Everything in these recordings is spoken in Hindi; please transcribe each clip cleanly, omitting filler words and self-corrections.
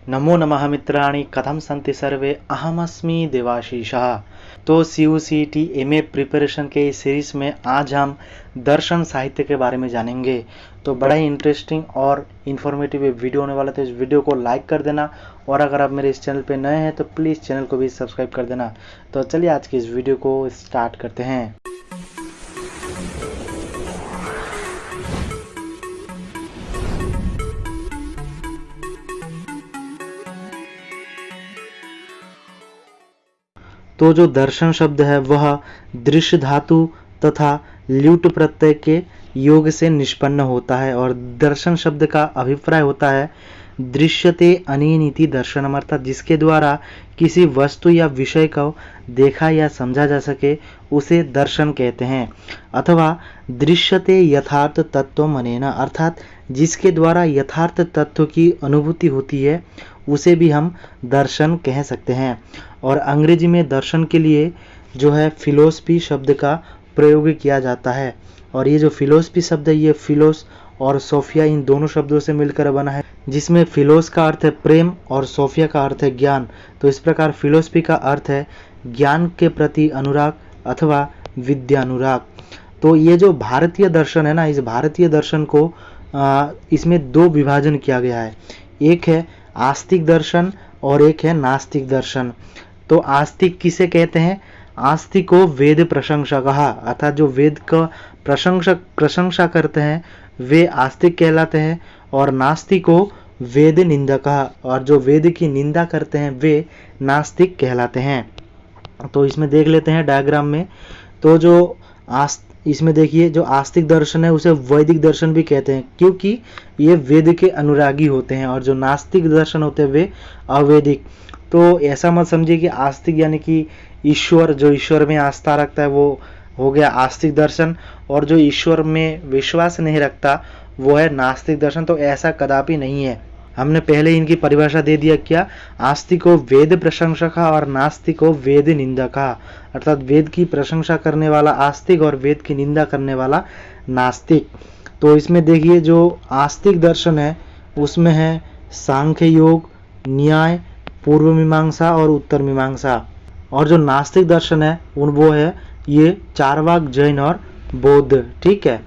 नमो नमः मित्राणि, कथं सन्ति सर्वे? अहमस्मि देवाशीषः। तो CUCET MA प्रिपरेशन के इस सीरीज में आज हम दर्शन साहित्य के बारे में जानेंगे। तो बड़ा ही इंटरेस्टिंग और इन्फॉर्मेटिव वीडियो होने वाला, तो इस वीडियो को लाइक कर देना और अगर आप मेरे इस चैनल पे नए हैं तो प्लीज़ चैनल को भी सब्सक्राइब कर देना। तो चलिए आज की इस वीडियो को स्टार्ट करते हैं। तो जो दर्शन शब्द है वह दृश्य धातु तथा ल्यूट प्रत्यय के योग से निष्पन्न होता है और दर्शन शब्द का अभिप्राय होता है दृश्यते अनेनिति दर्शनम, अर्थात जिसके द्वारा किसी वस्तु या विषय को देखा या समझा जा सके उसे दर्शन कहते हैं। अथवा दृश्यते यथार्थ तत्व अनेन, अर्थात जिसके द्वारा यथार्थ तत्व की अनुभूति होती है उसे भी हम दर्शन कह सकते हैं। और अंग्रेजी में दर्शन के लिए जो है फिलोसफी शब्द का प्रयोग किया जाता है और ये जो फिलोसफी शब्द है ये फिलोस और सोफिया इन दोनों शब्दों से मिलकर बना है, जिसमें फिलोस का अर्थ है प्रेम और सोफिया का अर्थ है ज्ञान। तो इस प्रकार फिलोसफी का अर्थ है ज्ञान के प्रति अनुराग अथवा विद्यानुराग। तो ये जो भारतीय दर्शन है ना, इस भारतीय दर्शन को इसमें दो विभाजन किया गया है, एक है आस्तिक दर्शन और एक है नास्तिक दर्शन। तो आस्तिक किसे कहते हैं? आस्तिक को वेद प्रशंसक, अर्थात जो वेद का प्रशंसा करते हैं वे आस्तिक कहलाते हैं, और नास्तिक को वेद निंदक, और जो वेद की निंदा करते हैं वे नास्तिक कहलाते हैं। तो इसमें देख लेते हैं डायग्राम में। तो जो इसमें देखिए जो आस्तिक दर्शन है उसे वैदिक दर्शन भी कहते हैं क्योंकि ये वेद के अनुरागी होते हैं, और जो नास्तिक दर्शन होते हैं वे अवैदिक। तो ऐसा मत समझिए कि आस्तिक यानी कि ईश्वर, जो ईश्वर में आस्था रखता है वो हो गया आस्तिक दर्शन, और जो ईश्वर में विश्वास नहीं रखता वो है नास्तिक दर्शन। तो ऐसा कदापि नहीं है। हमने पहले इनकी परिभाषा दे दिया, क्या? आस्तिक को वेद प्रशंसक और नास्तिक को वेद निंदक, अर्थात वेद की प्रशंसा करने वाला आस्तिक और वेद की निंदा करने वाला नास्तिक। तो इसमें देखिए जो आस्तिक दर्शन है उसमें है सांख्य योग, न्याय, पूर्व मीमांसा और उत्तर मीमांसा, और जो नास्तिक दर्शन है वो है ये चारवाक, जैन और बौद्ध। ठीक है।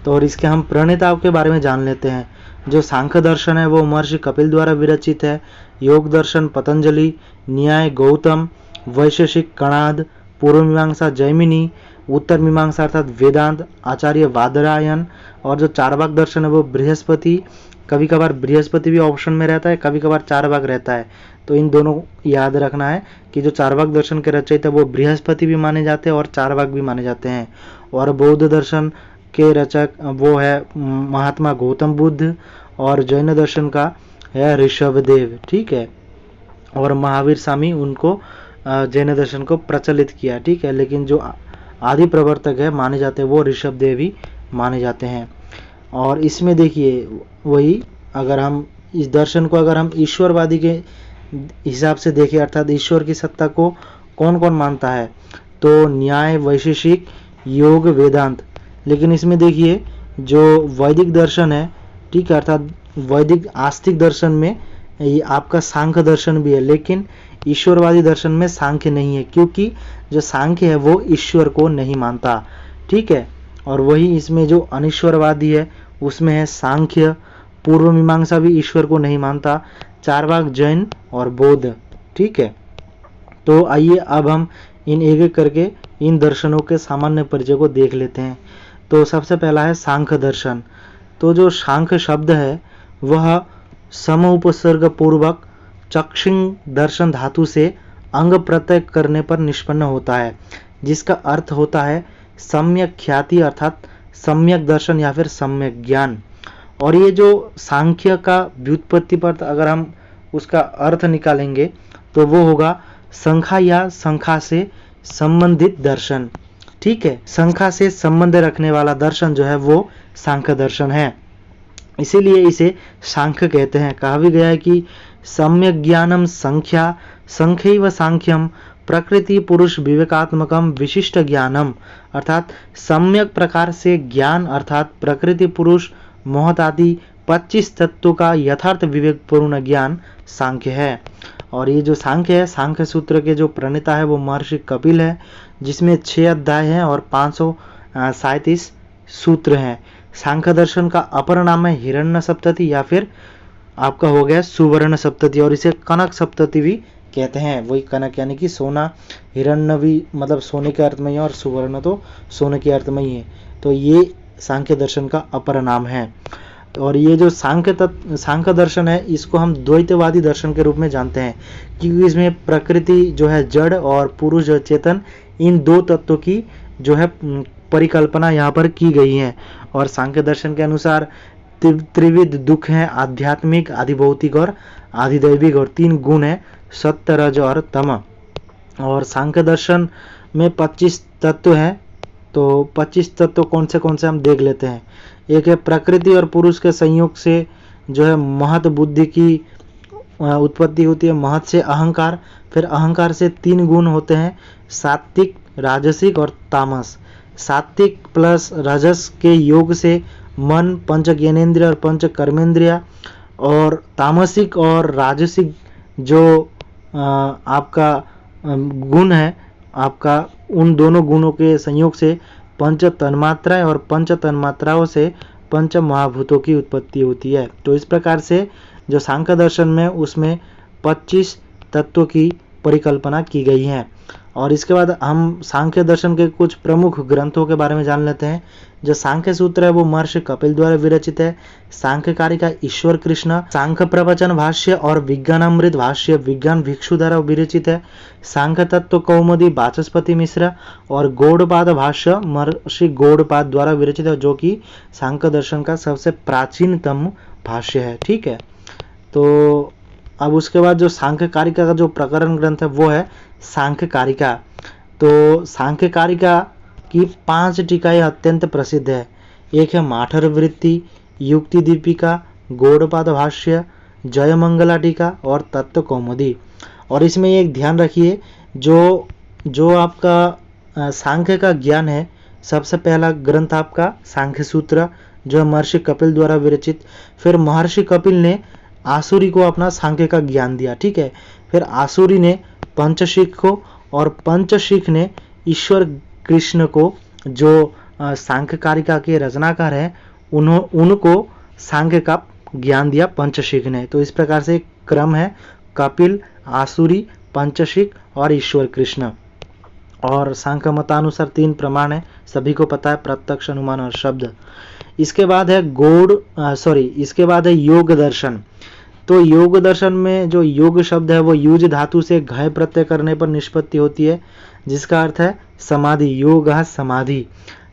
तो और इसके हम प्रणेताओं के बारे में जान लेते हैं। जो सांख्य दर्शन है वो महर्षि कपिल द्वारा विरचित है, योग दर्शन पतंजलि, न्याय गौतम, वैशेषिक कणाद, पूर्व मीमांसा जैमिनी, उत्तर मीमांसा अर्थात वेदांत आचार्य वादरायन, और जो चारवाक दर्शन है वो बृहस्पति, कभी कभार बृहस्पति भी ऑप्शन में रहता है, कभी कभार चारवाक रहता है। तो इन दोनों याद रखना है कि जो चारवाक दर्शन के रचयिता वो बृहस्पति भी माने जाते हैं और चारवाक भी माने जाते हैं। और बौद्ध दर्शन के रचक वो है महात्मा गौतम बुद्ध, और जैन दर्शन का है ऋषभदेव। ठीक है। और महावीर स्वामी उनको जैन दर्शन को प्रचलित किया। ठीक है। लेकिन जो आदि प्रवर्तक है माने जाते हैं वो ऋषभदेव ही माने जाते हैं। और इसमें देखिए वही, अगर हम इस दर्शन को अगर हम ईश्वरवादी के हिसाब से देखें, अर्थात ईश्वर की सत्ता को कौन कौन मानता है, तो न्याय, वैशेषिक, योग, वेदांत। लेकिन इसमें देखिए जो वैदिक दर्शन है, ठीक है, अर्थात वैदिक आस्तिक दर्शन में ये आपका सांख्य दर्शन भी है, लेकिन ईश्वरवादी दर्शन में सांख्य नहीं है क्योंकि जो सांख्य है वो ईश्वर को नहीं मानता। ठीक है। और वही इसमें जो अनिश्वरवादी है उसमें है सांख्य, पूर्व मीमांसा भी ईश्वर को नहीं मानता, चारवाक, जैन और बौद्ध। ठीक है। तो आइए अब हम इन एक एक करके इन दर्शनों के सामान्य परिचय को देख लेते हैं। तो सबसे पहला है सांख्य दर्शन। तो जो सांख्य शब्द है वह सम उपसर्ग पूर्वक चक्षिंग दर्शन धातु से अंग प्रत्यय करने पर निष्पन्न होता है, जिसका अर्थ होता है सम्यक ख्याति अर्थात सम्यक दर्शन या फिर सम्यक ज्ञान। और ये जो सांख्य का व्युत्पत्ति पर अगर हम उसका अर्थ निकालेंगे तो वो होगा संख्या या संख्या से संबंधित दर्शन। ठीक है। संख्या से संबंध रखने वाला दर्शन जो है वो सांख्य दर्शन है, इसीलिए इसे सांख्य कहते हैं। कहा भी गया है कि सम्यक ज्ञानम संख्या संख्यैव सांख्यम प्रकृति पुरुष विवेकात्मकम विशिष्ट ज्ञानम, अर्थात सम्यक प्रकार से ज्ञान अर्थात प्रकृति पुरुष महत आदि 25 तत्वों का यथार्थ विवेकपूर्ण ज्ञान सांख्य है। और ये जो सांख्य है, सांख्य सूत्र के जो प्रणेता है वो महर्षि कपिल है, जिसमें 6 अध्याय हैं और 537 सूत्र हैं। सांख्य दर्शन का अपर नाम है हिरण्य सप्तति या फिर आपका हो गया सुवर्ण सप्तति, और इसे कनक सप्तति भी कहते हैं। वही कनक यानी कि सोना, हिरण्य भी मतलब सोने के अर्थ में ही है और सुवर्ण तो सोने के अर्थ में ही है। तो ये सांख्य दर्शन का अपर नाम है। और ये जो सांख्य दर्शन है, इसको हम द्वैतवादी दर्शन के रूप में जानते हैं, क्योंकि इसमें प्रकृति जो है जड़ और पुरुष जो चेतन, इन दो तत्वों की जो है परिकल्पना यहाँ पर की गई है। और सांख्य दर्शन के अनुसार त्रिविध दुख है, आध्यात्मिक, आधिभौतिक और आधिदैविक, और 3 गुण है, सत्य, रज और तम। और सांख्य दर्शन में 25 तत्व हैं। तो 25 तत्व कौन से हम देख लेते हैं। एक है प्रकृति और पुरुष के संयोग से जो है महत बुद्धि की उत्पत्ति होती है। महत से अहंकार, फिर अहंकार से 3 गुण होते हैं, सात्विक, राजसिक और तामस। सात्विक प्लस रजस के योग से मन, पंच ज्ञानेंद्रिय और पंच कर्मेंद्रिय, और तामसिक और राजसिक जो आपका गुण है आपका, उन दोनों गुणों के संयोग से पंच तन्मात्राएं, और पंच तन्मात्राओं से पंच महाभूतों की उत्पत्ति होती है। तो इस प्रकार से जो सांख्य दर्शन में उसमें 25 तत्वों की परिकल्पना की गई है। और इसके बाद हम सांख्य दर्शन के कुछ प्रमुख ग्रंथों के बारे में जान लेते हैं। जो सांख्य सूत्र है वो महर्षि कपिल द्वारा विरचित है। सांख्यकारिका ईश्वर कृष्ण, सांख्य प्रवचन भाष्य और विज्ञानामृत भाष्य विज्ञान भिक्षु द्वारा विरचित है। सांख्य तत्व कौमुदी वाचस्पति मिश्र और गौड़पाद भाष्य महर्षि गौड़पाद द्वारा विरचित है, जो कि सांख्य दर्शन का सबसे प्राचीनतम भाष्य है। ठीक है, तो अब उसके बाद जो सांख्यकारिका का जो प्रकरण ग्रंथ है वो है सांख्यकारिका। तो सांख्यकारिका की 5 टीकाएं अत्यंत प्रसिद्ध है। एक है माठर वृत्ति, युक्ति दीपिका, गौड़पाद भाष्य, जयमंगला टीका और तत्व कौमुदी। और इसमें एक ध्यान रखिए, जो आपका सांख्य का ज्ञान है, सबसे पहला ग्रंथ आपका सांख्य सूत्र जो महर्षि कपिल द्वारा विरचित। फिर महर्षि कपिल ने आसुरी को अपना सांख्य का ज्ञान दिया। ठीक है, फिर आसुरी ने पंचशिख को, और पंचशिख ने ईश्वर कृष्ण को, जो सांख्यकारिका के रचनाकार हैं, उनको सांख्य का ज्ञान दिया पंचशिख ने। तो इस प्रकार से एक क्रम है, कपिल, आसुरी, पंचशिख और ईश्वर कृष्ण। और सांख्य मतानुसार 3 प्रमाण है, सभी को पता है, प्रत्यक्ष, अनुमान और शब्द। इसके बाद है इसके बाद है योग दर्शन। तो योग दर्शन में जो योग शब्द है वो युज धातु से घय प्रत्यय करने पर निष्पत्ति होती है, जिसका अर्थ है समाधि, योग समाधि।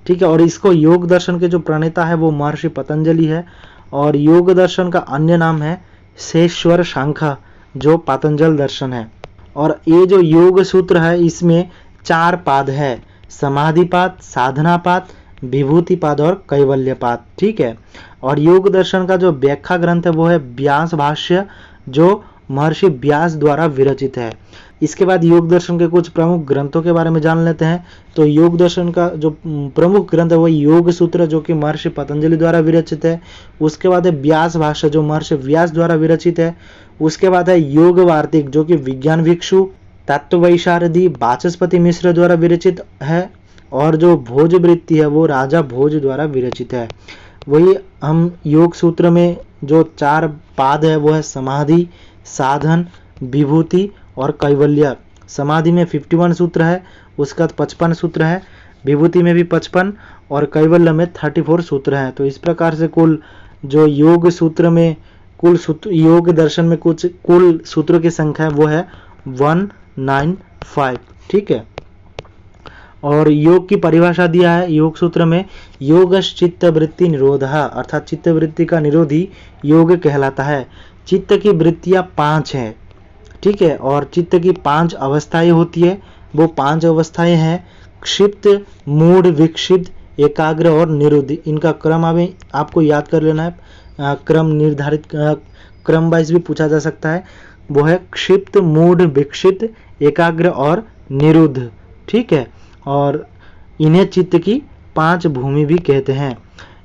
ठीक है, और इसको योग दर्शन के जो प्रणेता है वो महर्षि पतंजलि है। और योग दर्शन का अन्य नाम है शेश्वर सांख्य, जो पतंजल दर्शन है। और ये जो योग सूत्र है इसमें 4 पाद है, समाधिपाद, साधनापाद, विभूतिपाद और कैवल्यपाद। ठीक है, और योग दर्शन का जो व्याख्या ग्रंथ है वो है व्यास भाष्य, जो महर्षि व्यास द्वारा विरचित है। इसके बाद योग दर्शन के कुछ प्रमुख ग्रंथों के बारे में जान लेते हैं। तो योग दर्शन का जो प्रमुख ग्रंथ है वो योग सूत्र, जो कि महर्षि पतंजलि द्वारा विरचित है। उसके बाद है व्यास भाष्य, जो महर्षि व्यास द्वारा विरचित है। उसके बाद है योग वार्तिक, जो कि विज्ञान भिक्षु, तत्ववैशारदी, वाचस्पति मिश्र द्वारा विरचित है। और जो भोज वृत्ति है वो राजा भोज द्वारा विरचित है। वही हम योग सूत्र में जो 4 पाद है वो है समाधि, साधन, विभूति और कैवल्य। समाधि में 51 सूत्र है, उसका 55 सूत्र है, विभूति में भी 55 और कैवल्य में 34 सूत्र हैं। तो इस प्रकार से कुल जो योग सूत्र में योग दर्शन में कुल सूत्रों की संख्या है वो है 195। ठीक है, और योग की परिभाषा दिया है योग सूत्र में, योगश्च चित्त वृत्ति निरोधः, अर्थात चित्त वृत्ति का निरोधी योग कहलाता है। चित्त की वृत्तियां 5 हैं। ठीक है, और चित्त की 5 अवस्थाएं होती है। वो 5 अवस्थाएं हैं क्षिप्त, मूढ़, विक्षिप्त, एकाग्र और निरुद्ध। इनका क्रम आपको याद कर लेना है, क्रम निर्धारित, क्रम वाइज भी पूछा जा सकता है। वो है क्षिप्त, मूढ़, विक्षिप्त, एकाग्र और निरुद्ध। ठीक है, और इन्हें चित्त की 5 भूमि भी कहते हैं।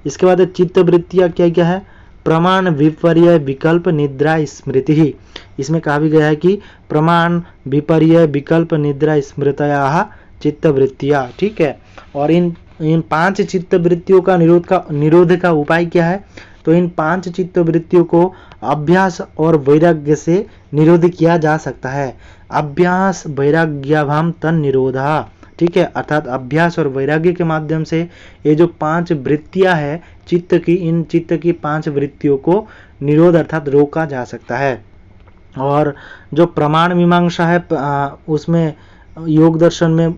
इसके बाद चित्त वृत्तियां क्या क्या है, प्रमाण विपर्य विकल्प निद्रा स्मृति। इसमें कहा भी गया है कि प्रमाण विपर्य विकल्प निद्रा स्मृतया चित्तवृत्तियां, ठीक है। और इन 5 चित्तवृत्तियों का निरोध का उपाय क्या है? तो इन 5 चित्तवृत्तियों को अभ्यास और वैराग्य से निरोध किया जा सकता है। अभ्यास वैराग्याभाम तन निरोधा, ठीक है। अर्थात अभ्यास और वैराग्य के माध्यम से ये जो 5 वृत्तियां है चित्त की, इन चित्त की 5 वृत्तियों को निरोध अर्थात रोका जा सकता है। और जो प्रमाण मीमांसा है उसमें योग दर्शन में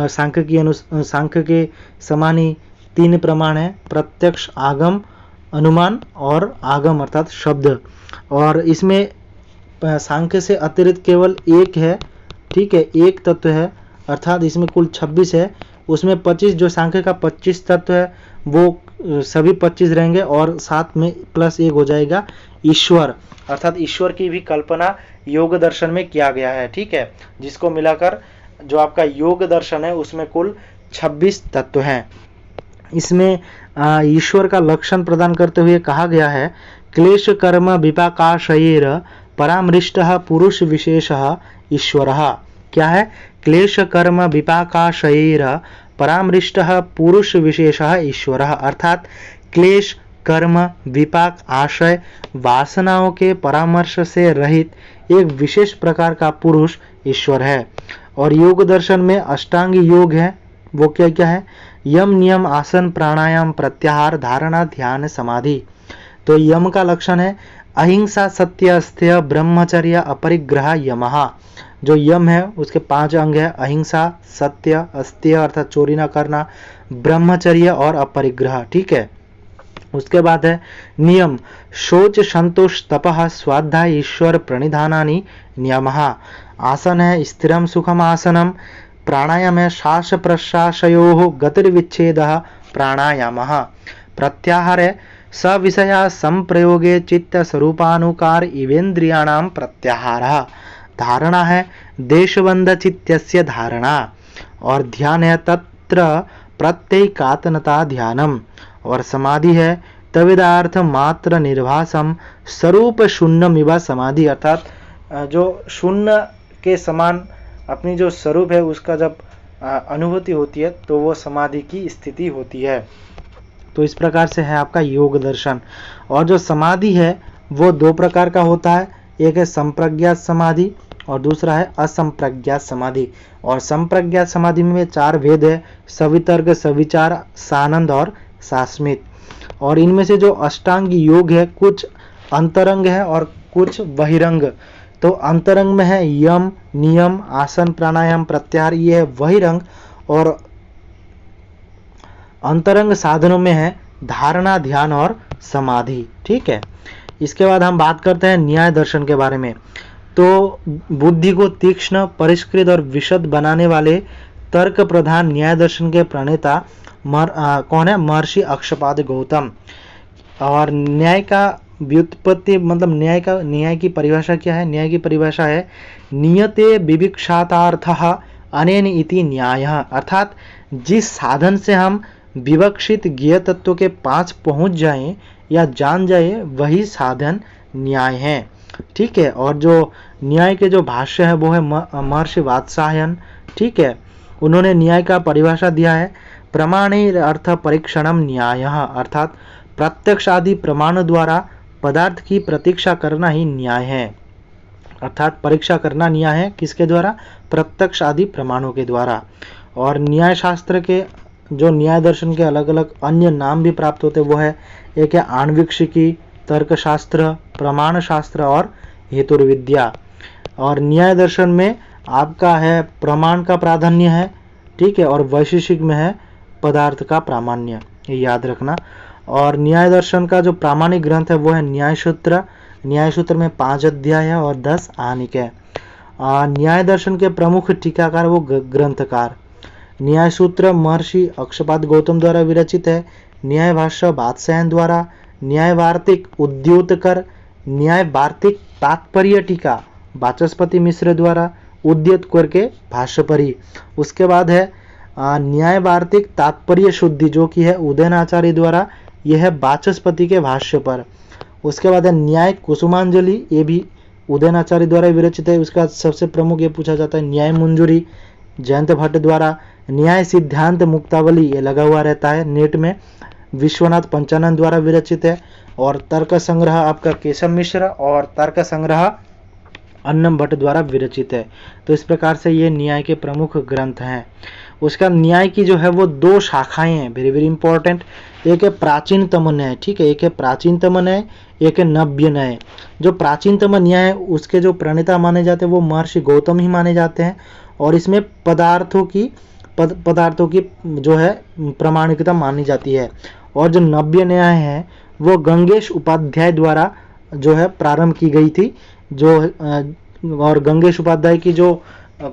सांख्य के समान ही 3 प्रमाण है, प्रत्यक्ष, आगम, अनुमान और आगम अर्थात शब्द। और इसमें सांख्य से अतिरिक्त केवल एक है, ठीक है, एक तत्व है, अर्थात इसमें कुल 26 है। उसमें 25 जो सांख्य का 25 तत्व है वो सभी 25 रहेंगे और साथ में प्लस 1 हो जाएगा ईश्वर, अर्थात ईश्वर की भी कल्पना योग दर्शन में किया गया है, ठीक है। जिसको मिलाकर जो आपका योग दर्शन है उसमें कुल 26 तत्व हैं। इसमें ईश्वर का लक्षण प्रदान करते हुए कहा गया है क्लेश कर्म विपाकाशयैर परामृष्टः पुरुष विशेषः ईश्वरः। क्या है? क्लेश कर्म विपाकाशयैर परामृष्टः पुरुष विशेषः ईश्वरः। अर्थात क्लेश कर्म विपाक आशय वासनाओं के परामर्श से रहित एक विशेष प्रकार का पुरुष ईश्वर है। और योग दर्शन में अष्टांग योग है, वो क्या क्या है? यम नियम आसन प्राणायाम प्रत्याहार धारणा ध्यान समाधि। तो यम का लक्षण है अहिंसा सत्य अस्तेय ब्रह्मचर्य अपरिग्रह यमः। जो यम है उसके 5 अंग है, अहिंसा, सत्य, अस्तेय अर्थात चोरी न करना, ब्रह्मचर्य और अपरिग्रह, ठीक है। उसके बाद है नियम शौच संतोष तपः स्वाध्याय ईश्वर प्रणिधानानि नियमः। आसन है स्थिरम सुखम आसनम, प्राणायाम है श्वास प्रश्वासयोः गतिर्विच्छेदः प्राणायामः। प्रत्याहार है सविषया संप्रयोगे चित्त स्वरूपानुकार इवेन्द्रियाणां प्रत्याहारः। धारणा है देशबंध चित्तस्य धारणा। और ध्यान है तत्र प्रत्येकात्मता ध्यानम। और समाधि है तविदार्थ मात्र निर्भासम स्वरूप शून्यमिव समाधि। अर्थात जो शून्य के समान अपनी जो स्वरूप है उसका जब अनुभूति होती है तो वो समाधि की स्थिति होती है। तो इस प्रकार से है आपका योग दर्शन। और जो समाधि है वो 2 प्रकार का होता है, एक है संप्रज्ञात समाधि और दूसरा है असंप्रज्ञात समाधि। और संप्रज्ञात समाधि में 4 भेद है, सवितर्क, सविचार, सानंद और सास्मित। और इनमें से जो अष्टांग योग है कुछ अंतरंग है और कुछ बहिरंग। तो अंतरंग में है यम नियम आसन प्राणायाम प्रत्याहार, ये है बहिरंग। और अंतरंग साधनों में है धारणा ध्यान और समाधि, ठीक है। इसके बाद हम बात करते हैं न्याय दर्शन के बारे में। तो बुद्धि को तीक्ष्ण परिष्कृत और विशद बनाने वाले तर्क प्रधान न्याय दर्शन के प्रणेता कौन है? महर्षि अक्षपाद गौतम। और न्याय का व्युत्पत्ति मतलब न्याय की परिभाषा क्या है? न्याय की परिभाषा है नियते विविक्षातार्थः अनेन इति न्यायः। अर्थात जिस साधन से हम विवक्षित ज्ञेय तत्व के 5 पहुंच जाएं या जान जाए वही साधन न्याय है, ठीक है। और जो न्याय के जो भाष्य है वो है महर्षि वात्सायन, ठीक है। उन्होंने न्याय का परिभाषा दिया है प्रमाणे अर्थ परीक्षणम न्यायः। अर्थात प्रत्यक्ष आदि प्रमाण द्वारा पदार्थ की प्रतीक्षा करना ही न्याय है। अर्थात परीक्षा करना न्याय है किसके द्वारा? प्रत्यक्ष आदि प्रमाणों के द्वारा। और न्याय शास्त्र के जो न्याय दर्शन के अलग अलग अन्य नाम भी प्राप्त होते वो है, एक है आणविक्षिकी, तर्कशास्त्र, प्रमाण शास्त्र और हेतुर्विद्या। और न्याय दर्शन में आपका है प्रमाण का प्राधान्य है, ठीक है, और वैशेषिक में है पदार्थ का प्रामाण्य, ये याद रखना। और न्याय दर्शन का जो प्रामाणिक ग्रंथ है वो है न्याय सूत्र। न्याय सूत्र में 5 अध्याय है और 10 आनिक है। न्याय दर्शन के प्रमुख टीकाकार वो ग्रंथकार। न्याय सूत्र महर्षि अक्षपाद गौतम द्वारा विरचित है। न्याय भाष्य वात्सायन द्वारा, न्याय वार्तिक उद्योतकर, न्याय वार्तिक तात्पर्य टीका वाचस्पति मिश्र द्वारा, उद्योतकर के भाष्य पर ही। उसके बाद है न्याय वार्तिक तात्पर्य शुद्धि जो कि है उदयनाचार्य द्वारा, यह है वाचस्पति के भाष्य पर। उसके बाद है न्याय कुसुमांजलि, ये भी उदयनाचार्य द्वारा विरचित है। उसका सबसे प्रमुख ये पूछा जाता है न्याय मंजूरी, जयंत भट्ट द्वारा। न्याय सिद्धांत मुक्तावली, ये लगा हुआ रहता है नेट में, विश्वनाथ पंचानन द्वारा विरचित है। और तर्क संग्रह आपका केशव मिश्र, और तर्क संग्रह अन्नम भट्ट द्वारा विरचित है। तो इस प्रकार से ये न्याय के प्रमुख ग्रंथ हैं। उसका न्याय की जो है वो दो शाखाएं हैं, वेरी वेरी इंपॉर्टेंट। एक है प्राचीनतम न्याय, ठीक है, एक है प्राचीनतम न्याय, एक है नव्य न्याय। जो प्राचीनतम न्याय है उसके जो प्रणेता माने जाते हैं वो महर्षि गौतम ही माने जाते हैं, और इसमें पदार्थों की जो है प्रामाणिकता मानी जाती है। और जो नव्य न्याय है वो गंगेश उपाध्याय द्वारा जो है प्रारंभ की गई थी। और गंगेश उपाध्याय की जो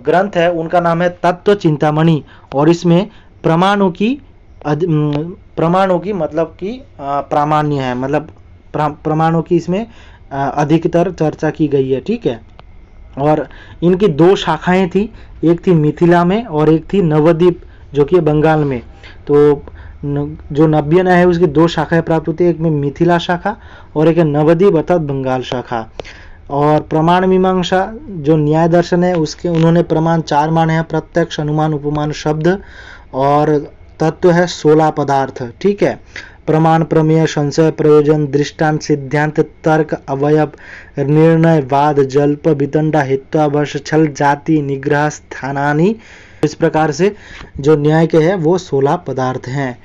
ग्रंथ है उनका नाम है तत्व चिंतामणि, और इसमें प्रमाणों की मतलब कि प्रामाण्य है, मतलब प्रमाणों की इसमें अधिकतर चर्चा की गई है, ठीक है। और इनकी दो शाखाएं थी, एक थी मिथिला में और एक थी नवद्वीप जो कि बंगाल में। तो जो नव्य न्याय है उसकी दो शाखाएं प्राप्त होती है, एक में मिथिला शाखा और एक है नवद्वीप अर्थात बंगाल शाखा। और प्रमाण मीमांसा जो न्याय दर्शन है उसके उन्होंने प्रमाण 4 माने हैं, प्रत्यक्ष, अनुमान, उपमान, शब्द, और तत्व है 16 पदार्थ, ठीक है। प्रमाण, प्रमेय, संशय, प्रयोजन, दृष्टांत, सिद्धांत, तर्क, अवयव, निर्णय, वाद, जल्प, वितंडा, हेत्वाभास, छल, जाति, निग्रह, स्थानानि। इस प्रकार से जो न्याय के है वो 16 पदार्थ हैं।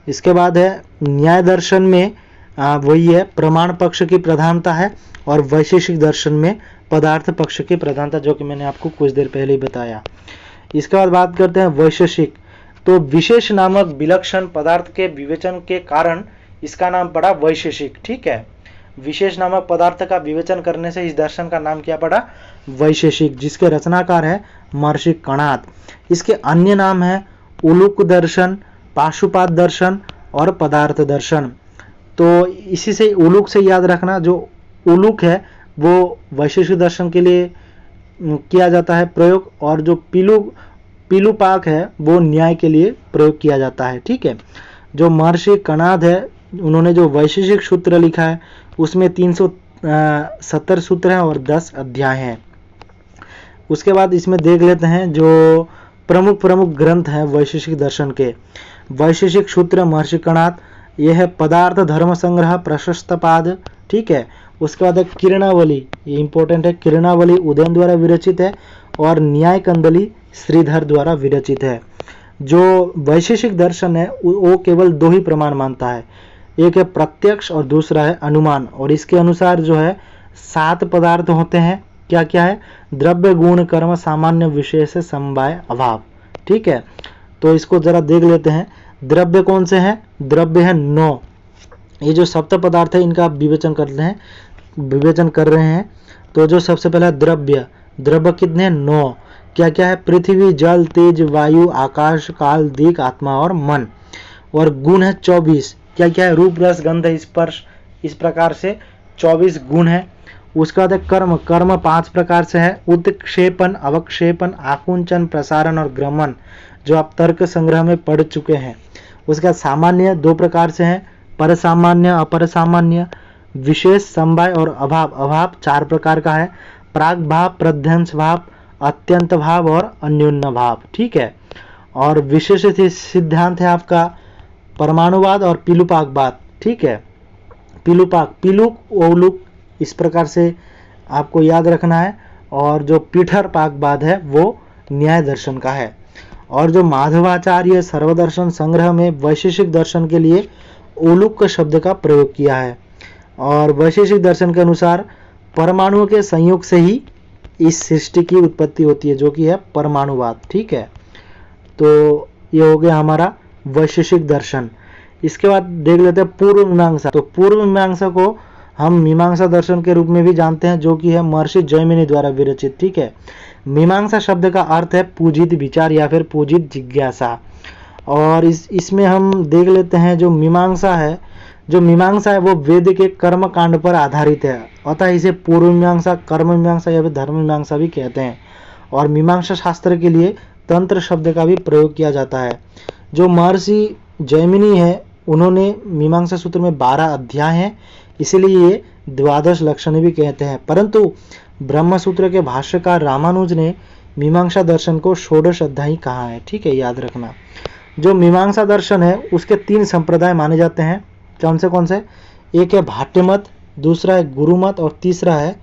इसके बाद है न्याय दर्शन में वही है प्रमाण पक्ष की प्रधानता है, और वैशेषिक दर्शन में पदार्थ पक्ष की प्रधानता, जो कि मैंने आपको कुछ देर पहले ही बताया। इसके बाद बात करते हैं वैशेषिक। तो विशेष नामक विलक्षण पदार्थ के विवेचन के कारण इसका नाम पड़ा वैशेषिक, ठीक है। विशेष नामक पदार्थ का विवेचन करने से इस दर्शन का नाम क्या पड़ा, वैशेषिक, जिसके रचनाकार है महर्षि कणाद। इसके अन्य नाम है उलूक दर्शन, पाशुपात दर्शन और पदार्थ दर्शन। तो इसी से उलूक से याद रखना, जो उलूक है वो वैशेषिक दर्शन के लिए किया जाता है प्रयोग, और जो पीलूपाक है वो न्याय के लिए प्रयोग किया जाता है, ठीक है। जो महर्षि कणाद है उन्होंने जो वैशेषिक सूत्र लिखा है उसमें 370 सूत्र हैं और 10 अध्याय हैं। उसके बाद इसमें देख लेते हैं जो प्रमुख ग्रंथ हैं वैशेषिक दर्शन के। वैशेषिक सूत्र महर्षि कणाद, यह है पदार्थ धर्म संग्रह प्रशस्तपाद, ठीक है। उसके बाद किरणावली, ये इंपॉर्टेंट है, किरणावली उदयन द्वारा विरचित है, और न्याय कंदली श्रीधर द्वारा विरचित है। जो वैशेषिक दर्शन है वो केवल 2 ही प्रमाण मानता है, एक है प्रत्यक्ष और दूसरा है अनुमान। और इसके अनुसार जो है 7 पदार्थ होते हैं, क्या क्या है, द्रव्य, गुण, कर्म, सामान्य, विशेष, समवाय, अभाव, ठीक है। तो इसको जरा देख लेते हैं। द्रव्य कौन से हैं, द्रव्य है 9। ये जो सप्त पदार्थ है इनका विवेचन कर रहे हैं। तो जो सबसे पहला द्रव्य कितने हैं, 9। क्या क्या है, पृथ्वी, जल, तेज, वायु, आकाश, काल, दिक्, आत्मा और मन। और गुण है 24। क्या क्या है, रूप, रस, गंध, स्पर्श, इस प्रकार से 24 गुण है। उसका बाद कर्म 5 प्रकार से है, उत्क्षेपण, अवक्षेपण, आकुंचन, प्रसारण और ग्रमण, जो आप तर्क संग्रह में पढ़ चुके हैं। उसका सामान्य 2 प्रकार से है, परसामान्य, अपर सामान्य, विशेष, समवाय और अभाव 4 प्रकार का है, प्राग भाव, प्रध्यंश भाव, अत्यंत भाव और अन्योन्य भाव, ठीक है। और विशेष सिद्धांत है आपका परमाणुवाद और पीलूपाकवाद, ठीक है। पीलूक ओलूक, इस प्रकार से आपको याद रखना है। और जो पीठर पाकवाद है वो न्याय दर्शन का है। और जो माधवाचार्य सर्वदर्शन संग्रह में वैशेषिक दर्शन के लिए ओलूक शब्द का प्रयोग किया है। और वैशेषिक दर्शन के अनुसार परमाणुओं के संयोग से ही इस सृष्टि की उत्पत्ति होती है, जो कि है परमाणुवाद, ठीक है। तो ये हो गया हमारा वैशेषिक दर्शन। इसके बाद देख लेते हैं पूर्व मीमांसा। तो पूर्व मीमांसा को हम मीमांसा दर्शन के रूप में भी जानते हैं, जो कि है महर्षि जैमिनी द्वारा विरचित, ठीक है। मीमांसा शब्द का अर्थ है पूजित विचार या फिर पूजित जिज्ञासा। और इसमें हम देख लेते हैं जो मीमांसा है वो वेद के कर्म कांड पर आधारित है, अतः इसे पूर्व मीमांसा, कर्म मीमांसा या फिर धर्म मीमांसा भी कहते हैं। और मीमांसा शास्त्र के लिए तंत्र शब्द का भी प्रयोग किया जाता है। जो महर्षि जैमिनी है उन्होंने मीमांसा सूत्र में 12 अध्याय हैं, इसीलिए ये द्वादश लक्षण भी कहते हैं। परंतु ब्रह्मसूत्र के भाष्यकार रामानुज ने मीमांसा दर्शन को षोडश अध्यायी कहा है। ठीक है, याद रखना। जो मीमांसा दर्शन है उसके 3 संप्रदाय माने जाते हैं। कौन से? एक है भाट्य मत, दूसरा है गुरु मत और तीसरा है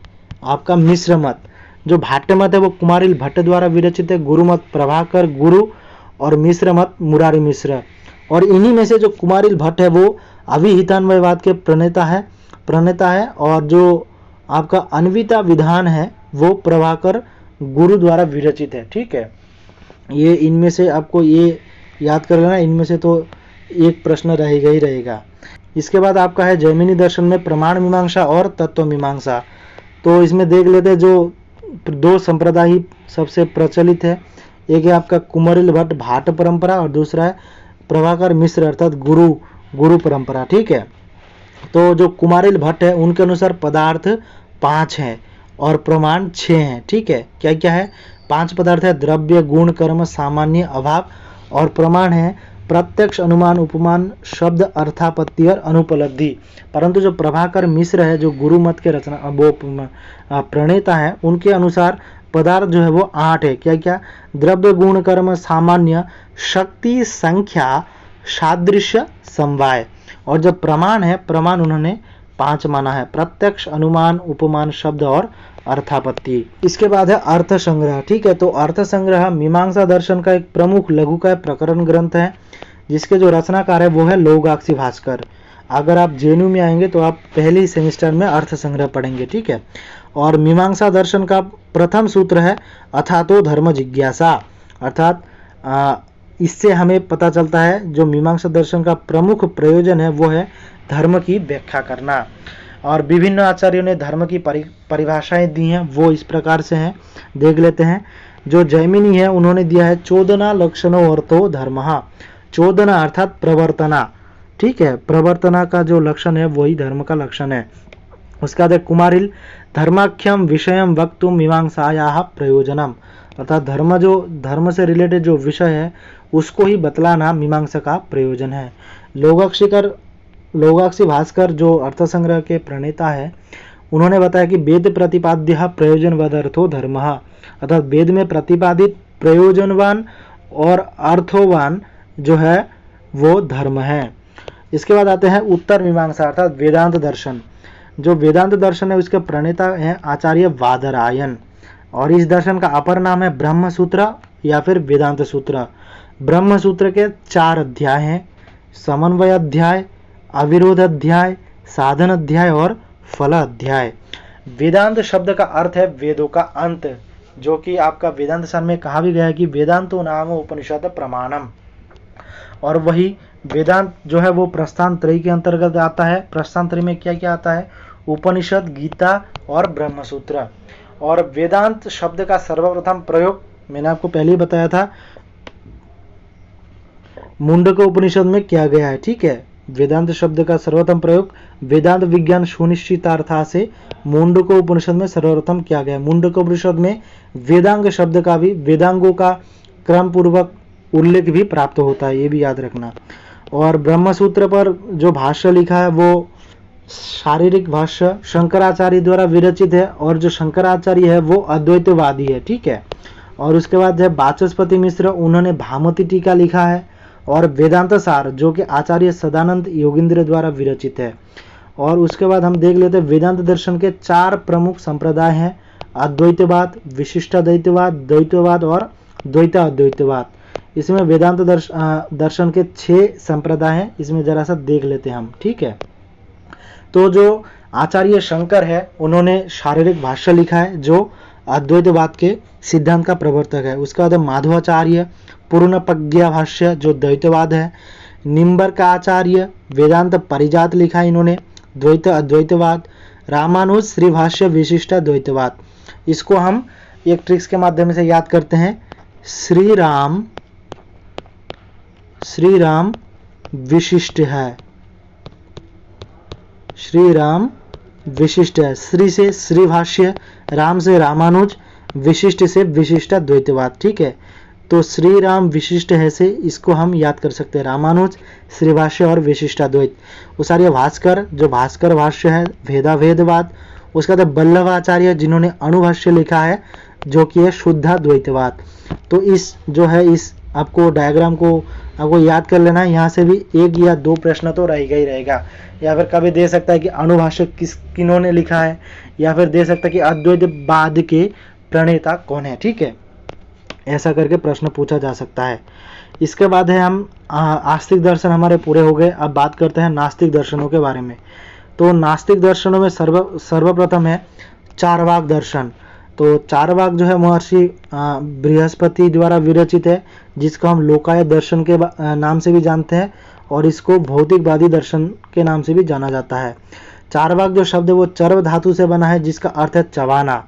आपका मिश्र मत। जो भाट्य मत है वो कुमारिल भट्ट द्वारा विरचित है, गुरु मत प्रभाकर गुरु और मिश्र मत मुरारी मिश्र। और इन्हीं में से जो कुमारिल भट्ट है वो अभिहितान्वयवाद के प्रणेता है और जो आपका अन्विता विधान है वो प्रभाकर गुरु द्वारा विरचित है। ठीक है, ये इनमें से आपको ये याद कर लेना, इनमें से तो एक प्रश्न रहेगा ही रहेगा। इसके बाद आपका है जैमिनी दर्शन में प्रमाण मीमांसा और तत्व मीमांसा। तो इसमें देख लेते हैं जो 2 संप्रदाय ही सबसे प्रचलित है। एक है आपका कुमारिल भट्ट भाट परंपरा और दूसरा है प्रभाकर मिश्र अर्थात गुरु परंपरा। ठीक है, तो जो कुमारिल भट्ट है उनके अनुसार पदार्थ 5 हैं और प्रमाण 6 हैं। ठीक है, क्या क्या है? 5 पदार्थ है द्रव्य गुण कर्म सामान्य अभाव, और प्रमाण है प्रत्यक्ष अनुमान उपमान शब्द अर्थापत्ति और अनुपलब्धि। परंतु जो प्रभाकर मिश्र है जो गुरु मत के रचना वो प्रणेता है, उनके अनुसार पदार्थ जो है वो 8 है। क्या क्या? द्रव्य गुण कर्म सामान्य शक्ति संख्या सादृश्य समवाय। और जब प्रमाण है, प्रमाण उन्होंने 5 माना है, प्रत्यक्ष अनुमान उपमान शब्द और अर्थापत्ति। इसके बाद है अर्थ संग्रह। ठीक है, तो अर्थ संग्रह मीमांसा दर्शन का एक प्रमुख लघुकाय प्रकरण ग्रंथ है जिसके जो रचनाकार है वो है लोगाक्षी भास्कर। अगर आप जेएनयू में आएंगे तो आप पहले ही सेमेस्टर में अर्थ संग्रह पढ़ेंगे। ठीक है, और मीमांसा दर्शन का प्रथम सूत्र है अथातो धर्म जिज्ञासा। अर्थात इससे हमें पता चलता है जो मीमांसा दर्शन का प्रमुख प्रयोजन है वो है धर्म की व्याख्या करना। और विभिन्न आचार्यों ने धर्म की परिभाषाएं दी हैं, वो इस प्रकार से हैं, देख लेते हैं। जो जैमिनी है उन्होंने दिया है चोदना लक्षणों अर्थो धर्म। चोदना अर्थात प्रवर्तना। ठीक है, प्रवर्तना का जो लक्षण है वही धर्म का लक्षण है। उसका बाद कुमारिल धर्माख्यम विषयम वक्तुम मीमांसायाः प्रयोजनम। अर्थात धर्म से रिलेटेड जो विषय है उसको ही बतलाना मीमांसा का प्रयोजन है। लोगाक्षी भास्कर जो अर्थ संग्रह के प्रणेता है उन्होंने बताया कि वेद प्रतिपाद्य प्रयोजनवदर्थो धर्म। अर्थात वेद में प्रतिपादित प्रयोजनवान और अर्थोवान जो है वो धर्म है। इसके बाद आते हैं उत्तर मीमांसा अर्थात वेदांत दर्शन। जो वेदांत दर्शन है उसके प्रणेता हैं आचार्य वादरायन, और इस दर्शन का अपर नाम है ब्रह्म सूत्र या फिर वेदांत सूत्र। ब्रह्म सूत्र के 4 अध्याय हैं, समन्वय अध्याय, अविरोध अध्याय, साधन अध्याय और फल अध्याय। वेदांत शब्द का अर्थ है वेदों का अंत, जो कि आपका वेदांत सार में कहा भी गया है कि वेदांतो नाम उपनिषद प्रमाणम। और वही वेदांत जो है वो प्रस्थान त्रयी के अंतर्गत आता है। प्रस्थान त्रयी में क्या क्या आता है? उपनिषद, गीता और ब्रह्मसूत्र। और वेदांत शब्द का सर्वप्रथम प्रयोग मैंने आपको पहले ही बताया था, मुंडक उपनिषद में किया गया है। ठीक है, वेदांत शब्द का सर्वप्रथम प्रयोग वेदांत विज्ञान सुनिश्चितार्था से मुंडक उपनिषद में सर्वप्रथम किया गया। मुंडक उपनिषद में वेदांग शब्द का भी वेदांगों का क्रम पूर्वक उल्लेख भी प्राप्त होता है, ये भी याद रखना। और ब्रह्मसूत्र पर जो भाष्य लिखा है वो शारीरिक भाष्य शंकराचार्य द्वारा विरचित है, और जो शंकराचार्य है वो अद्वैतवादी है। ठीक है, और उसके बाद है वाचस्पति मिश्र, उन्होंने भामती टीका लिखा है, और वेदांत सार जो कि आचार्य सदानंद योगींद्र द्वारा विरचित है। और उसके बाद हम देख लेते हैं वेदांत दर्शन के 4 प्रमुख संप्रदाय हैं, अद्वैतवाद, विशिष्टाद्वैतवाद, द्वैतवाद और द्वैत अद्वैतवाद। इसमें वेदांत दर्शन के 6 संप्रदाय हैं, इसमें जरा सा देख लेते हैं हम। ठीक है, तो जो आचार्य शंकर है उन्होंने शारीरिक भाष्य लिखा है जो अद्वैतवाद के सिद्धांत का प्रवर्तक है। उसके बाद माधवाचार्य पूर्ण प्रज्ञा भाष्य जो द्वैतवाद है। निम्बर का आचार्य वेदांत परिजात लिखा है इन्होंने, द्वैत अद्वैतवाद। रामानुज श्री भाष्य विशिष्ट द्वैतवाद। इसको हम एक ट्रिक्स के माध्यम से याद करते हैं। श्री राम विशिष्ट है, श्री राम विशिष्ट है। श्री से श्री भाष्य, राम से रामानुज, विशिष्ट से विशिष्ट द्वैतवाद। ठीक है, तो श्री राम विशिष्ट है से इसको हम याद कर सकते हैं, रामानुज श्रीभाष्य और विशिष्टाद्वैत। उस भास्कर, जो भास्कर भाष्य है भेदाभेदवाद। उसका बाद वल्लभाचार्य जिन्होंने अणुभाष्य लिखा है जो कि है शुद्धाद्वैतवाद। तो इस जो है इस आपको डायग्राम को आपको याद कर लेना है। यहाँ से भी 1 या 2 प्रश्न तो रहेगा ही रहेगा, या फिर कभी दे सकता है कि अणुभाष्य किन्होंने लिखा है, या फिर दे सकता है कि अद्वैतवाद के प्रणेता कौन है। ठीक है, ऐसा करके प्रश्न पूछा जा सकता है। इसके बाद है हम आस्तिक दर्शन हमारे पूरे हो गए। अब बात करते हैं नास्तिक दर्शनों के बारे में। तो नास्तिक दर्शनों में सर्वप्रथम है चारवाक दर्शन। तो चारवाक जो है महर्षि बृहस्पति द्वारा विरचित है, जिसको हम लोकायत दर्शन के नाम से भी जानते हैं, और इसको भौतिकवादी दर्शन के नाम से भी जाना जाता है। चारवाक जो शब्द है वो चर्व धातु से बना है, जिसका अर्थ है चबाना।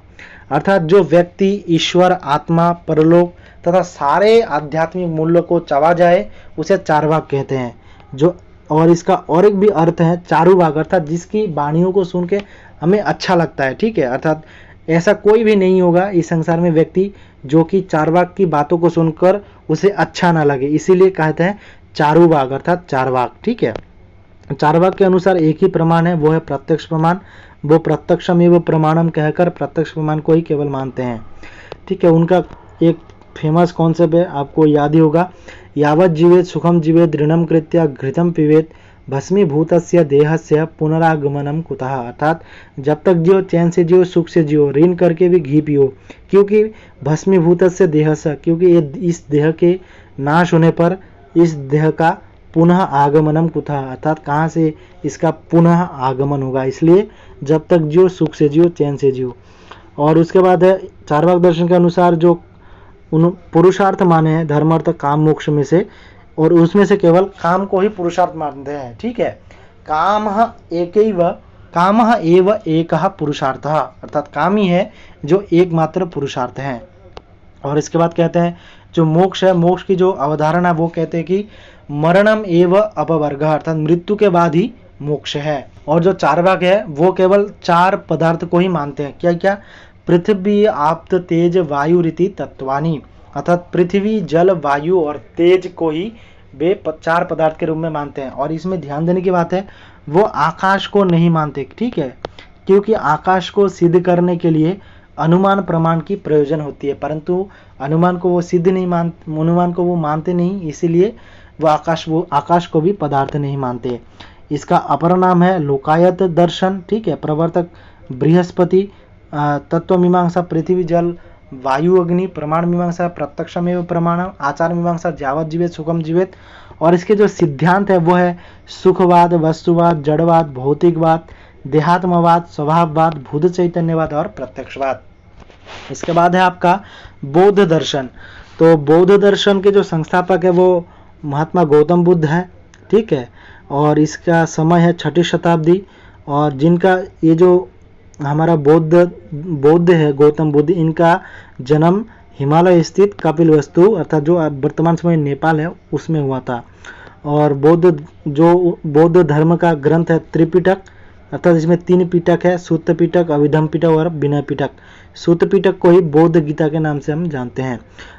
अर्थात जो व्यक्ति ईश्वर, आत्मा, परलोक तथा सारे आध्यात्मिक मूल्यों को चबा जाए उसे चारवाक कहते हैं। जो और इसका और एक भी अर्थ है चारुवाक, अर्थात जिसकी वाणियों को सुन के हमें अच्छा लगता है। ठीक है, अर्थात ऐसा कोई भी नहीं होगा इस संसार में व्यक्ति जो कि चारवाक की बातों को सुनकर उसे अच्छा ना लगे, इसीलिए कहते हैं चारुवाक अर्थात चारवाक। ठीक है, चारवाक के अनुसार एक ही प्रमाण है, वो है प्रत्यक्ष प्रमाण। वो प्रत्यक्षमेव प्रमाणम कहकर प्रत्यक्ष प्रमाण को ही केवल मानते हैं। ठीक है, उनका एक फेमस कॉन्सेप्ट है, आपको याद ही होगा, यावत जीवेत सुखम जीवेत ऋणम कृत्या घृतम पिबेत भस्मीभूतस्य देहस्य पुनरागमनम कुतः। अर्थात जब तक जियो चैन से जियो, सुख से जियो, ऋण करके भी घी पियो, क्योंकि भस्मीभूतस्य देहस्य, क्योंकि ये इस देह के नाश होने पर इस देह का पुनः आगमनम कुतः, अर्थात कहाँ से इसका पुनः आगमन होगा, इसलिए जब तक जियो सुख से जियो, चैन से जियो। और उसके बाद है चारवाक दर्शन के अनुसार जो उन पुरुषार्थ माने हैं धर्म अर्थ काम मोक्ष में से, और उसमें से केवल काम को ही पुरुषार्थ मानते हैं। ठीक है, काम एव एक पुरुषार्थ, अर्थात काम ही है जो एकमात्र पुरुषार्थ है। और इसके बाद कहते हैं जो मोक्ष है, मोक्ष की जो अवधारणा वो कहते हैं कि मरणम एव अपवर्ग, अर्थात मृत्यु के बाद ही मोक्ष है। और जो चारवाक है वो केवल 4 पदार्थ को ही मानते हैं। क्या क्या? पृथ्वी आप्त तेज वायु रीति तत्वानी, अर्थात पृथ्वी जल वायु और तेज को ही वे 4 पदार्थ के रूप में मानते हैं। और इसमें ध्यान देने की बात है वो आकाश को नहीं मानते। ठीक है, क्योंकि आकाश को सिद्ध करने के लिए अनुमान प्रमाण की प्रयोजन होती है, परंतु अनुमान को वो मानते नहीं, इसीलिए वो आकाश को भी पदार्थ नहीं मानते। इसका अपर नाम है लोकायत दर्शन। ठीक है, प्रवर्तक बृहस्पति, तत्व मीमांसा पृथ्वी जल वायु अग्नि, प्रमाण मीमांसा प्रत्यक्षमेव प्रमाणम, आचार मीमांसा जावत जीवेत सुखम जीवेत। और इसके जो सिद्धांत है वो है सुखवाद, वस्तुवाद, जड़वाद, भौतिकवाद, देहात्मवाद, स्वभाववाद, भूत चैतन्यवाद और प्रत्यक्षवाद। इसके बाद है आपका बौद्ध दर्शन। तो बौद्ध दर्शन के जो संस्थापक है वो महात्मा गौतम बुद्ध है। ठीक है, और इसका समय है 6ठी शताब्दी। और जिनका ये जो हमारा बौद्ध है गौतम बुद्ध, इनका जन्म हिमालय स्थित कपिलवस्तु अर्थात जो वर्तमान समय नेपाल है उसमें हुआ था। और बौद्ध धर्म का ग्रंथ है त्रिपिटक, अर्थात इसमें 3 पिटक है, सूत्र पिटक, अभिधम पिटक और विनय पिटक। सूत्र पिटक को ही बौद्ध गीता के नाम से हम जानते हैं।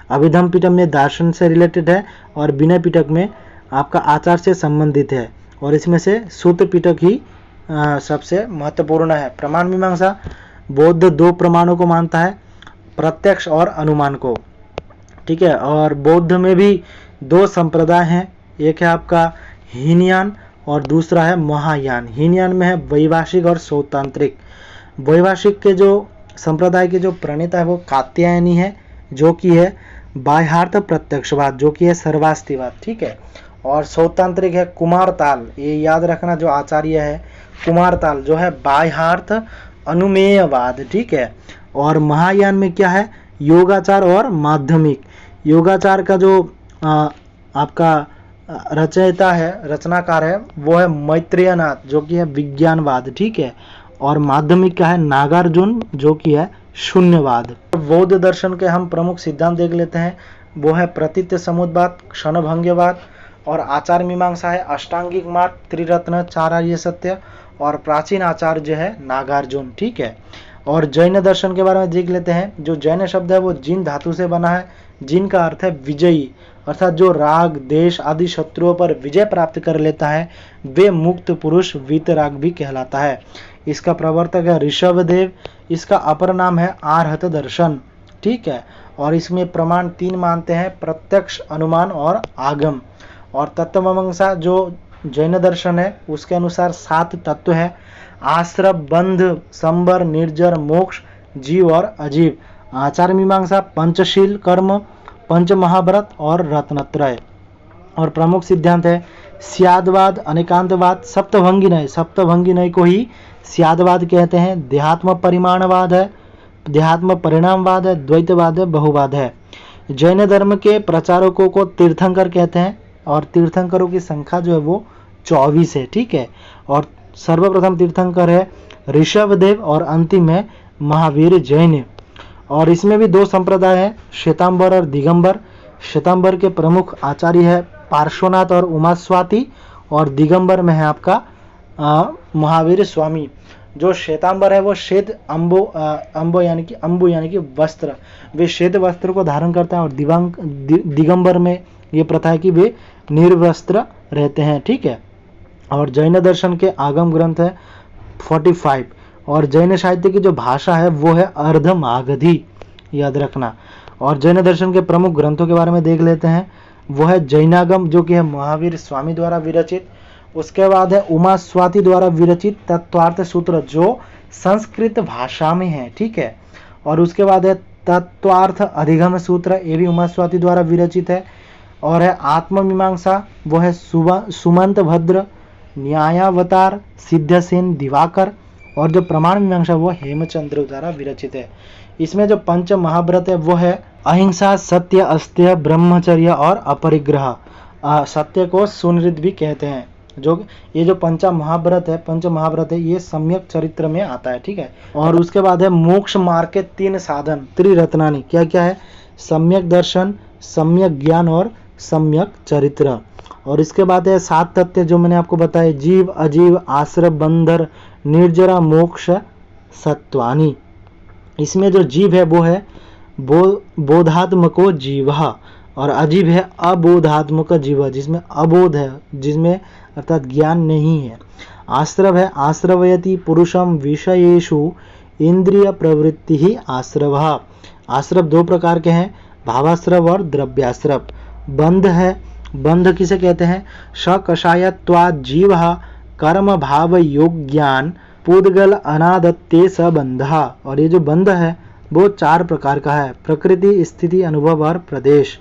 अभिधम पिटक में दार्शन से रिलेटेड है और विनय पिटक में आपका आचार से संबंधित है। और इसमें से सूत्र पिटक ही सबसे महत्वपूर्ण है। प्रमाण मीमांसा बौद्ध 2 प्रमाणों को मानता है, प्रत्यक्ष और अनुमान को। ठीक है, और बौद्ध में भी 2 संप्रदाय हैं, एक है आपका हीनयान और दूसरा है महायान। हीनयान में है वैभाषिक और सौतांत्रिक। वैभाषिक के जो संप्रदाय के जो प्रणेता है वो कात्यायनी है, जो कि है बाह्यार्थ प्रत्यक्षवाद, जो कि है सर्वास्तिवाद। ठीक है, और सौतांत्रिक है कुमारताल। ये याद रखना, जो आचार्य है कुमारताल जो है बाह्यार्थ अनुमेयवाद। ठीक है, और महायान में क्या है योगाचार और माध्यमिक। योगाचार का जो आपका रचनाकार है वो है मैत्रेयनाथ, जो कि है विज्ञानवाद। ठीक है, और माध्यमिक का है नागार्जुन, जो कि है शून्यवाद। बौद्ध दर्शन के हम प्रमुख सिद्धांत देख लेते हैं, वो है प्रतीत समुद्वाद, क्षणभंग्यवाद, और आचार मीमांसा है अष्टांगिक मार्ग, त्रिरत्न, 4 आर्य सत्य, और प्राचीन आचार्य है नागार्जुन। ठीक है, और जैन दर्शन के बारे में देख लेते हैं। जो जैन शब्द है वो जिन धातु से बना है। जिन का अर्थ है विजयी, अर्थात जो राग देश आदि शत्रुओं पर विजय प्राप्त कर लेता है वे मुक्त पुरुष वीतराग भी कहलाता है। इसका प्रवर्तक है ऋषभदेव। इसका अपर नाम है आर्हत दर्शन, ठीक है। और इसमें प्रमाण 3 मानते हैं, प्रत्यक्ष, अनुमान और आगम। और तत्वमीमांसा जो जैन दर्शन है उसके अनुसार 7 तत्व है, आश्रव, बंध, संबर, निर्जर, मोक्ष, जीव और अजीव। आचार मीमांसा पंचशील कर्म, पंच महाव्रत और रत्नत्रय। और प्रमुख सिद्धांत है स्यादवाद, अनेकांतवाद, सप्तभंगिनय। सप्तभंगिनय को ही स्यादवाद कहते हैं। देहात्म परिमाणवाद है, देहात्म परिणामवाद है, द्वैतवाद है, बहुवाद है। जैन धर्म के प्रचारकों को तीर्थंकर कहते हैं और तीर्थंकरों की संख्या जो है वो 24 है, ठीक है। और सर्वप्रथम तीर्थंकर है ऋषभदेव और अंतिम है महावीर जैन। और इसमें भी 2 संप्रदाय है, श्वेतांबर और दिगंबर। श्वेतांबर के प्रमुख आचार्य है पार्श्वनाथ और उमास्वाति और दिगंबर में है आपका महावीर स्वामी। जो श्वेतांबर है वो श्वेत अंबो यानी कि वस्त्र, वे श्वेत वस्त्र को धारण करता है। और दिगंबर में ये प्रथा है कि वे निर्वस्त्र रहते हैं, ठीक है। और जैन दर्शन के आगम ग्रंथ है 45। और जैन साहित्य की जो भाषा है वो है अर्धमागधी, याद रखना। और जैन दर्शन के प्रमुख ग्रंथों के बारे में देख लेते हैं। वो है जैनागम जो कि है महावीर स्वामी द्वारा विरचित। उसके बाद है उमास्वाति द्वारा विरचित तत्वार्थ सूत्र जो संस्कृत भाषा में है, ठीक है। और उसके बाद है तत्वार्थ अधिगम सूत्र, ये भी उमास्वाति द्वारा विरचित है। और है आत्ममीमांसा, वो है सुमंत भद्र, न्यायावतार, सिद्धसेन दिवाकर। और जो प्रमाण मीमांसा वो हेमचंद्र द्वारा विरचित है। इसमें जो पंच महाव्रत है वो है अहिंसा, सत्य, अस्तेय, ब्रह्मचर्य और अपरिग्रह। सत्य को सुनृत भी कहते हैं। जो ये जो पंच महाव्रत है ये सम्यक चरित्र में आता है, ठीक है। और उसके बाद है मोक्ष मार्ग के 3 साधन त्रिरत्नानि। क्या क्या है? सम्यक दर्शन, सम्यक ज्ञान और सम्यक चरित्र। और इसके बाद है 7 तत्व जो मैंने आपको बताए, जीव, अजीव, आश्रव, बंधर, निर्जरा, मोक्ष, सत्वानि। इसमें जो जीव है वो है बोधात्मको जीव और अजीव है अबोधात्मक जीव, जिसमें अबोध है, जिसमें अर्थात ज्ञान नहीं है। आश्रव है आश्रवयति पुरुषम विषयेषु इंद्रिय प्रवृत्ति ही आश्रव। आश्रव 2 प्रकार के हैं, भावाश्रव और द्रव्याश्रव। बंध है, बंध किसे कहते हैं? सकषायत्वात् जीव कर्म भाव योग ज्ञान पूदगल अनादत्ते सबंध। और ये जो बंध है वो 4 प्रकार का है, प्रकृति, स्थिति, अनुभव और प्रदेश।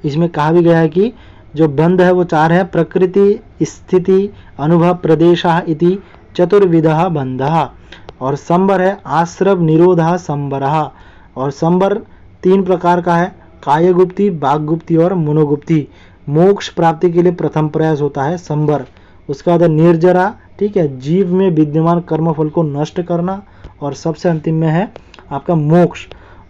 इसमें कहा भी गया है कि जो बंध है वो 4 है, प्रकृति, स्थिति, अनुभव, प्रदेशः इति चतुर्विधः बंधः। और संबर है आश्रव, निरोधः, संबरः। और संबर 3 प्रकार का है, कायगुप्ति, बागगुप्ति और मनोगुप्ति। मोक्ष प्राप्ति के लिए प्रथम प्रयास होता है संबर। उसके बाद निर्जरा, ठीक है, जीव में विद्यमान कर्मफल को नष्ट करना। और सबसे अंतिम में है आपका मोक्ष।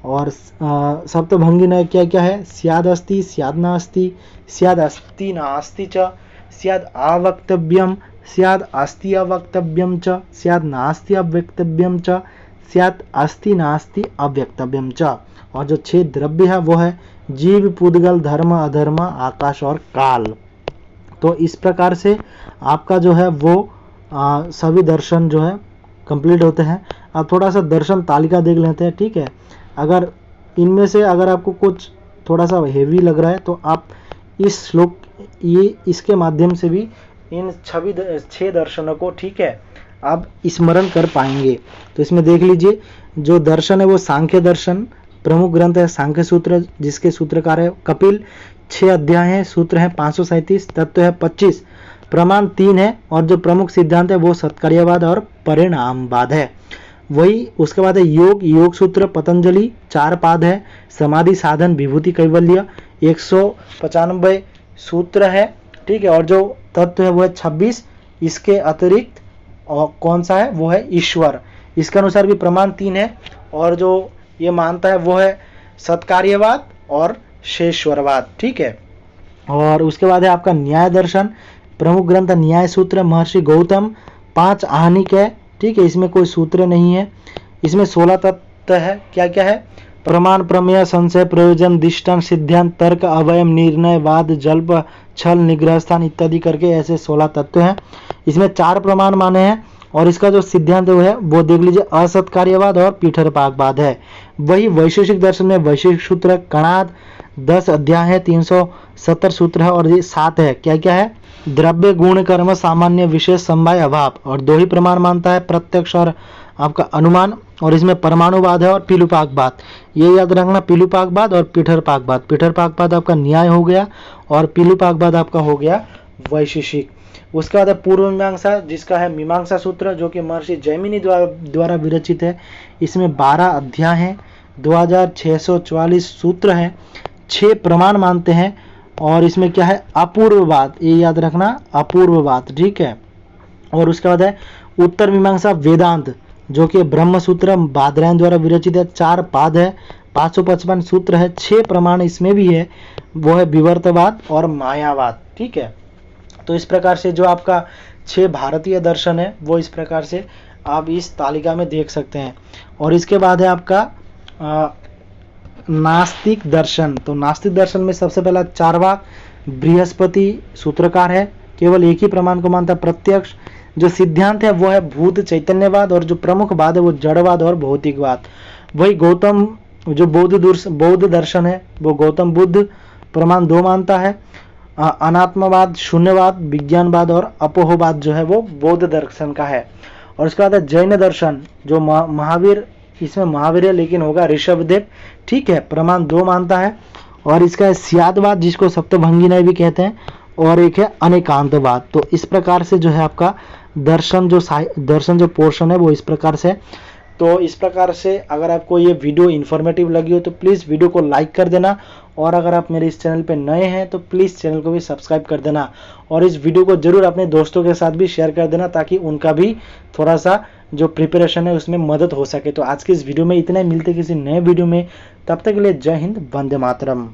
और सप्तभंगी नय क्या क्या है? स्याद अस्ति, स्याद नास्ति, स्याद अस्ति नास्ति च, स्याद अवक्तव्यम, स्याद अस्ति अवक्तव्यम च, स्याद नास्ति अव्यक्तव्यम च, स्याद अस्ति नास्ति अव्यक्तव्यम च। और जो 6 द्रव्य है वो है जीव, पुद्गल, धर्म, अधर्म, आकाश और काल। तो इस प्रकार से आपका जो है वो सभी दर्शन जो है कंप्लीट होते हैं। अब थोड़ा सा दर्शन तालिका देख लेते हैं, ठीक है। अगर इनमें से अगर आपको कुछ थोड़ा सा हेवी लग रहा है तो आप इस श्लोक इसके माध्यम से भी इन 6 दर्शनों को, ठीक है, आप स्मरण कर पाएंगे। तो इसमें देख लीजिए, जो दर्शन है वो सांख्य दर्शन, प्रमुख ग्रंथ है सांख्य सूत्र, जिसके सूत्रकार है कपिल। 6 अध्याय हैं, सूत्र हैं 537, तत्व है 25, प्रमाण 3 है। और जो प्रमुख सिद्धांत है वो सत्कार्यवाद और परिणामवाद है। वही उसके बाद है योग सूत्र पतंजलि, 4 पाद है। समाधि साधन विभूति कैवल्य 195 सूत्र है, ठीक है। और जो तत्व है वो है 26। इसके अतिरिक्त और कौन सा है? वो है ईश्वर। इसके अनुसार भी प्रमाण 3 है। और जो ये मानता है वो है सत्कार्यवाद और शेषवरवाद, ठीक है। और उसके बाद है आपका न्याय दर्शन, प्रमुख ग्रंथ न्याय सूत्र, महर्षि गौतम, 5 आहनिक है, ठीक है, इसमें कोई सूत्र नहीं है। इसमें 16 तत्व है। क्या क्या है? प्रमाण, प्रमेय, संशय, प्रयोजन, दृष्टांत, सिद्धांत, तर्क, अवयव, निर्णय, वाद, जल्प, छल, निग्रह स्थान इत्यादि करके ऐसे 16 तत्व हैं। इसमें 4 प्रमाण माने हैं और इसका जो सिद्धांत है वो देख लीजिए, असत्कार्यवाद और पीठरपाकवाद है। वही वैशेषिक दर्शन में वैशेषिक सूत्र कणाद 10 अध्याय है, 370 सूत्र है और ये 7 है। क्या क्या है? द्रव्य, गुण, कर्म, सामान्य, विशेष, समवाय, अभाव। और 2 ही प्रमाण मानता है, प्रत्यक्ष और आपका अनुमान। और इसमें परमाणुवाद है और पीलुपाकवाद। ये याद रखना, पीलुपाकवाद और पीठरपाकवाद। पीठरपाकवाद आपका न्याय हो गया और पीलुपाकवाद आपका हो गया वैशेषिक। उसके बाद है पूर्व मीमांसा, जिसका है मीमांसा सूत्र, जो कि महर्षि जैमिनी द्वारा विरचित है। इसमें 12 अध्याय हैं, 2644 सूत्र हैं, 6 प्रमाण मानते हैं। और इसमें क्या है? अपूर्ववाद, ये याद रखना, अपूर्ववाद, ठीक है। और उसके बाद है उत्तर मीमांसा वेदांत, जो कि ब्रह्म सूत्र बादरायण द्वारा विरचित है। 4 पाद है, 555 सूत्र है, 6 प्रमाण इसमें भी है, वो है विवर्तवाद और मायावाद, ठीक है। तो इस प्रकार से जो आपका 6 भारतीय दर्शन है वो इस प्रकार से आप इस तालिका में देख सकते हैं। और इसके बाद है आपका नास्तिक दर्शन। तो नास्तिक दर्शन में सबसे पहला चार्वाक बृहस्पति सूत्रकार है, केवल एक ही प्रमाण को मानता है, प्रत्यक्ष। जो सिद्धांत है वो है भूत चैतन्यवाद और जो प्रमुख वाद है वो जड़वाद और भौतिकवाद। वही गौतम जो बौद्ध दर्शन है वो गौतम बुद्ध प्रमाण 2 मानता है, अनात्मवाद, शून्यवाद, विज्ञानवाद और अपोहवाद जो है वो बौद्ध दर्शन का है। और उसके बाद है जैन दर्शन, जो महावीर, इसमें महावीर है लेकिन होगा ऋषभदेव, ठीक है, प्रमाण 2 मानता है। और इसका है स्यादवाद, जिसको सप्तभंगी न्याय भी कहते हैं, और एक है अनेकांतवाद। तो इस प्रकार से जो है आपका दर्शन जो पोर्शन है वो इस प्रकार से। तो इस प्रकार से अगर आपको ये वीडियो इन्फॉर्मेटिव लगी हो तो प्लीज़ वीडियो को लाइक कर देना, और अगर आप मेरे इस चैनल पे नए हैं तो प्लीज़ चैनल को भी सब्सक्राइब कर देना, और इस वीडियो को जरूर अपने दोस्तों के साथ भी शेयर कर देना ताकि उनका भी थोड़ा सा जो प्रिपरेशन है उसमें मदद हो सके। तो आज की इस वीडियो में इतना ही, मिलते किसी नए वीडियो में, तब तक के लिए जय हिंद, वंदे मातरम।